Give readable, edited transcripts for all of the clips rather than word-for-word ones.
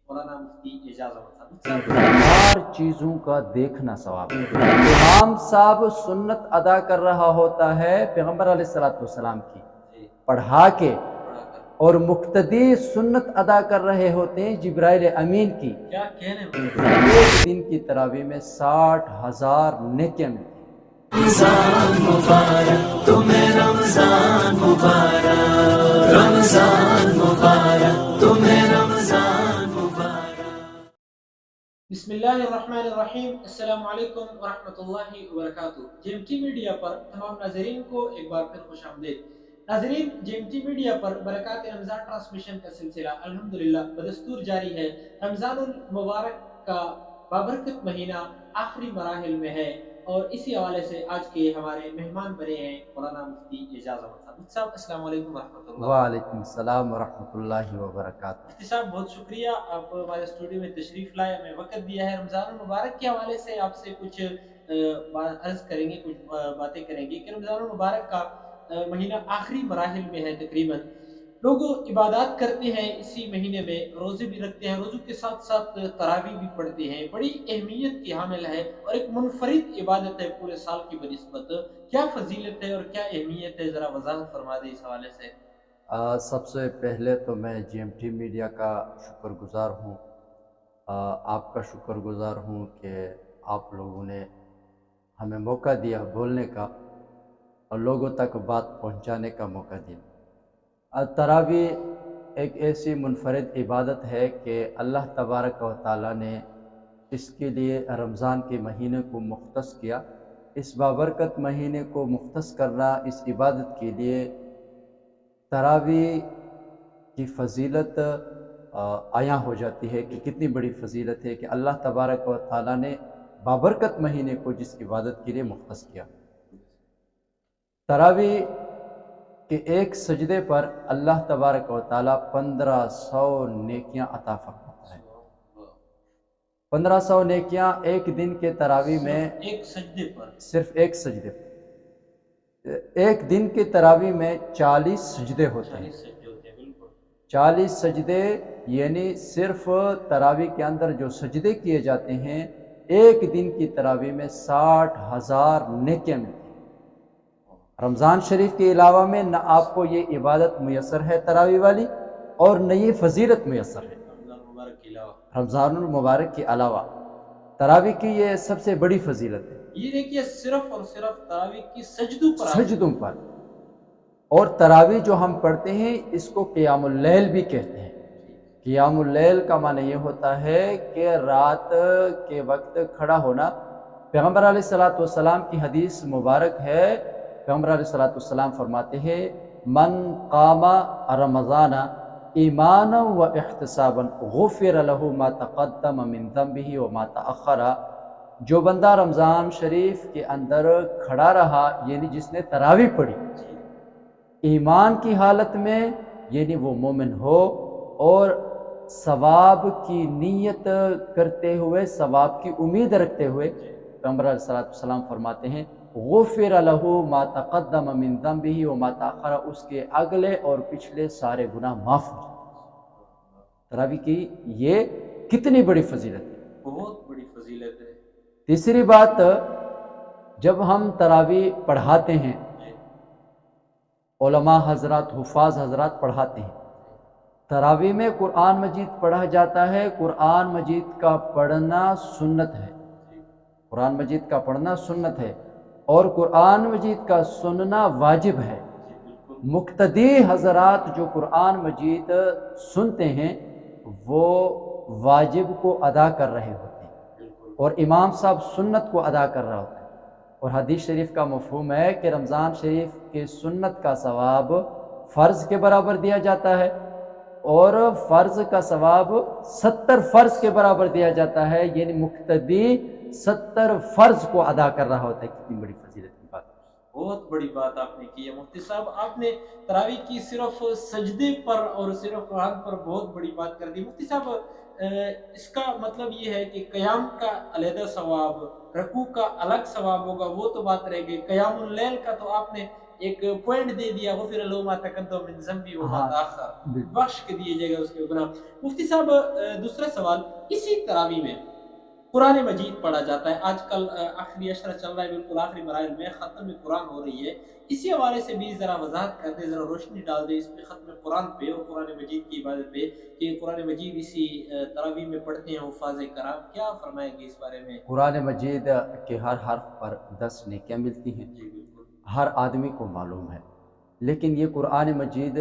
مولانا مفتی اعجاز احمد صاحب۔ ہر چیزوں کا دیکھنا ثواب ہے۔ امام صاحب سنت ادا کر رہا ہوتا ہے پیغمبر علیہ السلام کی جی، پڑھا کے، پڑھا کر اور مقتدی سنت ادا کر رہے ہوتے ہیں جبرائیل امین کی۔ کیا کہنے میں ایک دن کی تراویح میں 60,000 نیکیاں ملتی ہیں۔ رمضان مبارک تمہیں رمضان مبارک، رمضان مبارک تمہیں رمضان مبارک۔ بسم اللہ الرحمن الرحیم۔ السلام علیکم ورحمۃ اللہ وبرکاتہ۔ JMT میڈیا پر تمام ناظرین کو ایک بار پھر خوش آمدید۔ ناظرین، JMT میڈیا پر برکات رمضان ٹرانسمیشن کا سلسلہ الحمدللہ بدستور جاری ہے۔ رمضان المبارک کا بابرکت مہینہ آخری مراحل میں ہے، اور اسی حوالے سے آج کے ہمارے مہمان بنے ہیں مولانا مفتی اعجاز احمد صاحب۔ مفتی صاحب السلام علیکم ورحمۃ اللہ۔ وعلیکم السلام ورحمۃ اللہ وبرکاتہ۔ مفتی صاحب بہت شکریہ، آپ ہمارے اسٹوڈیو میں تشریف لائے، ہمیں وقت دیا ہے۔ رمضان المبارک کے حوالے سے آپ سے کچھ عرض کریں گے، کچھ باتیں کریں گے کہ رمضان المبارک کا مہینہ آخری مراحل میں ہے تقریباً۔ لوگ عبادات کرتے ہیں اسی مہینے میں، روزے بھی رکھتے ہیں، روزوں کے ساتھ ساتھ تراویح بھی پڑھتے ہیں، بڑی اہمیت کی حامل ہے اور ایک منفرد عبادت ہے پورے سال کی بنسبت۔ کیا فضیلت ہے اور کیا اہمیت ہے، ذرا وضاحت فرما دیں اس حوالے سے۔ سب سے پہلے تو میں JMT میڈیا کا شکر گزار ہوں، آپ کا شکر گزار ہوں کہ آپ لوگوں نے ہمیں موقع دیا بولنے کا اور لوگوں تک بات پہنچانے کا موقع دیا۔ تراویح ایک ایسی منفرد عبادت ہے کہ اللہ تبارک و تعالیٰ نے اس کے لیے رمضان کے مہینے کو مختص کیا۔ اس بابرکت مہینے کو مختص کرنا اس عبادت کے لیے تراویح کی فضیلت عیاں ہو جاتی ہے کہ کتنی بڑی فضیلت ہے کہ اللہ تبارک و تعالیٰ نے بابرکت مہینے کو جس عبادت کے لیے مختص کیا۔ تراویح کے ایک سجدے پر اللہ تبارک و تعالیٰ 1500 نیکیاں عطا فرماتا ہے۔ 1500 نیکیاں ایک دن کے تراویح میں، ایک سجدے پر، صرف ایک سجدے پر، ایک دن کے تراویح میں 40 سجدے ہوتے ہیں۔ 40 سجدے ہوتے ہیں، بالکل 40 سجدے یعنی صرف تراویح کے اندر جو سجدے کیے جاتے ہیں، ایک دن کی تراویح میں 60,000 نیکیاں ملتی ہیں۔ رمضان شریف کے علاوہ میں نہ آپ کو یہ عبادت میسر ہے تراویح والی، اور نہ یہ فضیلت میسر ہے رمضان مبارک کے علاوہ۔ رمضان المبارک کے علاوہ۔ تراویح کی یہ سب سے بڑی فضیلت ہے، یہ دیکھیے صرف اور صرف تراویح کی سجدوں پر سجدوں پر۔ اور تراویح جو ہم پڑھتے ہیں اس کو قیام اللیل بھی کہتے ہیں۔ قیام اللیل کا معنی یہ ہوتا ہے کہ رات کے وقت کھڑا ہونا۔ پیغمبر علیہ السلام کی حدیث مبارک ہے، پیغمبر علیہ السلام فرماتے ہیں من قام رمضان ایمانا و احتسابا غفر له ما تقدم من ذنبه وما تأخر۔ جو بندہ رمضان شریف کے اندر کھڑا رہا، یعنی جس نے تراویح پڑھی ایمان کی حالت میں، یعنی وہ مومن ہو، اور ثواب کی نیت کرتے ہوئے، ثواب کی امید رکھتے ہوئے، پیغمبر علیہ السلام فرماتے ہیں غفر له ما تقدم من ذنبه وما تأخر، اس کے اگلے اور پچھلے سارے گناہ معاف ہو جاتے۔ تراویح کی یہ کتنی بڑی فضیلت ہے، بہت بڑی فضیلت ہے۔ تیسری بات، جب ہم تراویح پڑھاتے ہیں، علماء حضرات، حفاظ حضرات پڑھاتے ہیں، تراویح میں قرآن مجید پڑھا جاتا ہے۔ قرآن مجید کا پڑھنا سنت ہے، قرآن مجید کا پڑھنا سنت ہے، اور قرآن مجید کا سننا واجب ہے۔ مقتدی حضرات جو قرآن مجید سنتے ہیں وہ واجب کو ادا کر رہے ہوتے ہیں، اور امام صاحب سنت کو ادا کر رہا ہوتا ہے۔ اور حدیث شریف کا مفہوم ہے کہ رمضان شریف کے سنت کا ثواب فرض کے برابر دیا جاتا ہے، اور فرض کا ثواب 70 فرض کے برابر دیا جاتا ہے، یعنی مقتدی 70 فرض کو ادا کر رہا ہوتا ہے۔ کتنی بڑی فضیلت کی بات، بہت بڑی بات آپ نے کی ہے مفتی صاحب۔ آپ نے تراویح کی صرف سجدے پر اور صرف قرآن پر بہت بڑی بات کر دی مفتی صاحب۔ اس کا مطلب یہ ہے کہ قیام کا علیحدہ ثواب، رکوع کا الگ ثواب ہوگا، وہ تو بات رہ گئی۔ قیام اللیل کا تو آپ نے ایک پوائنٹ دے دیا غفر له ما تقدم من ذنبی و ما ہاں، تاخر، بخش کے دیے جائے گا اس کے گناہ۔ مفتی صاحب دوسرا سوال، اسی تراویح میں قرآن مجید پڑھا جاتا ہے، آج کل آخری اشرہ چل رہا ہے، بالکل آخری مراحل میں ختم قرآن ہو رہی ہے، اسی حوالے سے بھی ذرا وضاحت کر دیں، ذرا روشنی ڈال دیں اس پہ، ختم قرآن پہ اور قرآن مجید کی عبادت پہ، کہ قرآن مجید اسی تراویح میں پڑھتے ہیں حفاظ کرام، کیا فرمائیں گے اس بارے میں؟ قرآن مجید کے ہر حرف پر 10 نیکیاں ملتی ہیں، جی بالکل، ہر آدمی کو معلوم ہے، لیکن یہ قرآن مجید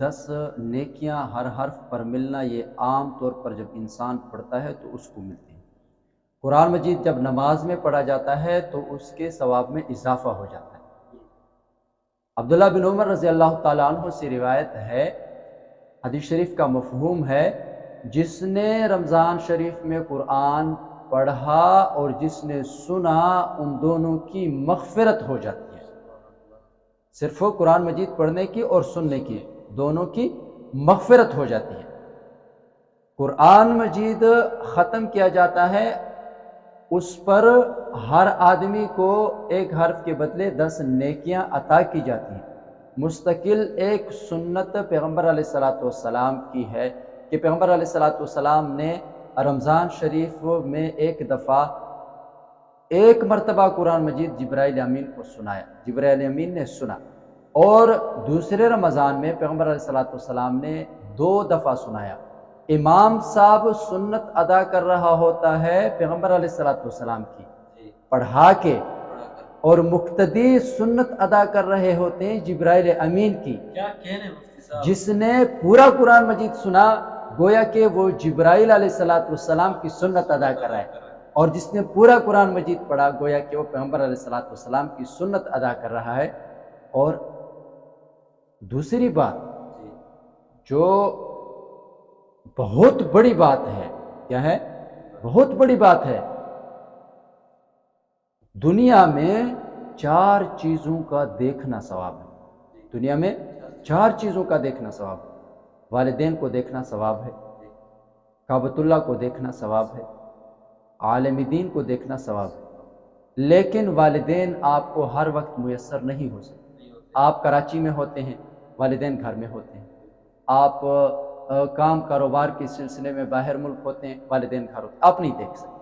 10 نیکیاں ہر حرف پر ملنا یہ عام طور پر جب انسان پڑھتا ہے تو اس کو ملتی ہیں۔ قرآن مجید جب نماز میں پڑھا جاتا ہے تو اس کے ثواب میں اضافہ ہو جاتا ہے۔ عبداللہ بن عمر رضی اللہ تعالیٰ عنہ سے روایت ہے، حدیث شریف کا مفہوم ہے، جس نے رمضان شریف میں قرآن پڑھا اور جس نے سنا ان دونوں کی مغفرت ہو جاتی ہے۔ صرف قرآن مجید پڑھنے کی اور سننے کی دونوں کی مغفرت ہو جاتی ہے۔ قرآن مجید ختم کیا جاتا ہے، اس پر ہر آدمی کو ایک حرف کے بدلے 10 نیکیاں عطا کی جاتی ہیں۔ مستقل ایک سنت پیغمبر علیہ السلام کی ہے کہ پیغمبر علیہ السلام نے رمضان شریف میں ایک دفعہ ایک مرتبہ قرآن مجید جبرائیل امین کو سنایا، جبرائیل امین نے سنا، اور دوسرے رمضان میں پیغمبر علیہ السلام نے 2 دفعہ سنایا۔ امام صاحب سنت ادا کر رہا ہوتا ہے پیغمبر علیہ السلام کی پڑھا کے، اور مقتدی سنت ادا کر رہے ہوتے ہیں جبرائیل امین کی۔ کیا کہنے مفتی صاحب، جس نے پورا قرآن مجید سنا گویا کہ وہ جبرائیل علیہ السلام کی سنت ادا کر رہا ہے، اور جس نے پورا قرآن مجید پڑھا گویا کہ وہ پیغمبر علیہ السلام کی سنت ادا کر رہا ہے۔ اور دوسری بات جو بہت بڑی بات ہے، کیا ہے؟ بہت بڑی بات ہے، دنیا میں 4 چیزوں کا دیکھنا ثواب ہے۔ دنیا میں 4 چیزوں کا دیکھنا ثواب ہے۔ والدین کو دیکھنا ثواب ہے، کعبۃ اللہ کو دیکھنا ثواب ہے، عالم دین کو دیکھنا ثواب ہے، لیکن والدین آپ کو ہر وقت میسر نہیں ہو سکتے۔ آپ کراچی میں ہوتے ہیں، والدین گھر میں ہوتے ہیں، آپ کام کاروبار کے سلسلے میں باہر ملک ہوتے ہیں، والدین گھر ہوتے ہیں، آپ نہیں دیکھ سکتے۔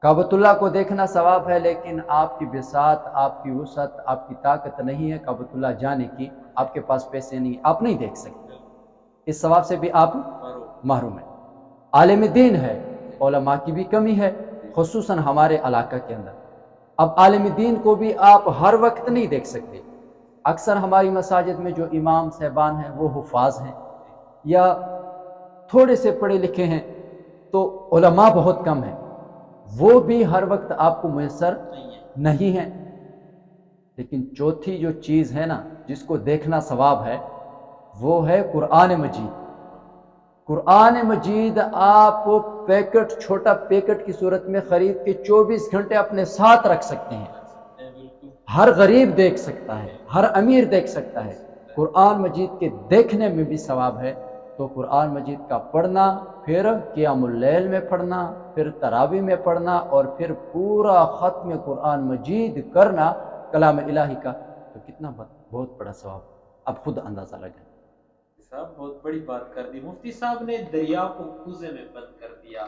کعبۃ اللہ کو دیکھنا ثواب ہے، لیکن آپ کی بساط، آپ کی وسعت، آپ کی طاقت نہیں ہے کعبۃ اللہ جانے کی، آپ کے پاس پیسے نہیں، آپ نہیں دیکھ سکتے، اس ثواب سے بھی آپ محروم ہیں۔ عالم دین ہے، علماء کی بھی کمی ہے، خصوصاً ہمارے علاقہ کے اندر۔ اب عالم دین کو بھی آپ ہر وقت نہیں دیکھ سکتے۔ اکثر ہماری مساجد میں جو امام صاحبان ہیں وہ حفاظ ہیں یا تھوڑے سے پڑھے لکھے ہیں، تو علماء بہت کم ہیں، وہ بھی ہر وقت آپ کو میسر نہیں ہیں۔ لیکن چوتھی جو چیز ہے نا جس کو دیکھنا ثواب ہے وہ ہے قرآن مجید۔ قرآن مجید آپ پیکٹ، چھوٹا پیکٹ کی صورت میں خرید کے 24 گھنٹے اپنے ساتھ رکھ سکتے ہیں، ہر غریب دیکھ سکتا ہے، ہر امیر دیکھ سکتا ہے۔ قرآن مجید کے دیکھنے میں بھی ثواب ہے، تو قرآن مجید کا پڑھنا، پھر قیام اللیل میں پڑھنا، پھر تراویح میں پڑھنا، اور پھر پورا ختم قرآن مجید کرنا کلام الہی کا، تو کتنا بہت بڑا ثواب، اب خود اندازہ لگائیں۔ صاحب بہت بڑی بات کر دی مفتی صاحب نے، دریا کو کوزے میں بند کر دیا۔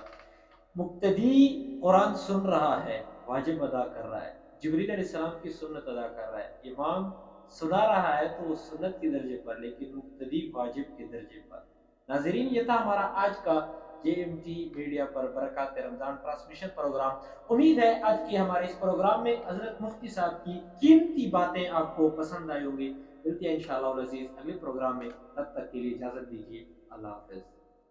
مقتدی قرآن سن رہا ہے، واجب ادا کر رہا ہے، جبریل علیہ السلام کی سنت ادا کر رہا ہے، امام سنا رہا ہے تو وہ سنت کے درجے پر، لیکن مقتدی واجب کے درجے پر۔ ناظرین، یہ تھا ہمارا آج کا JMT میڈیا پر برکات رمضان ٹرانسمیشن پروگرام۔ امید ہے آج کے ہمارے اس پروگرام میں حضرت مفتی صاحب کی قیمتی باتیں آپ کو پسند آئی ہوں گی۔ ملتے ہیں انشاءاللہ العزیز اگلے پروگرام میں، تب تک کے لیے اجازت دیجیے، اللہ حافظ۔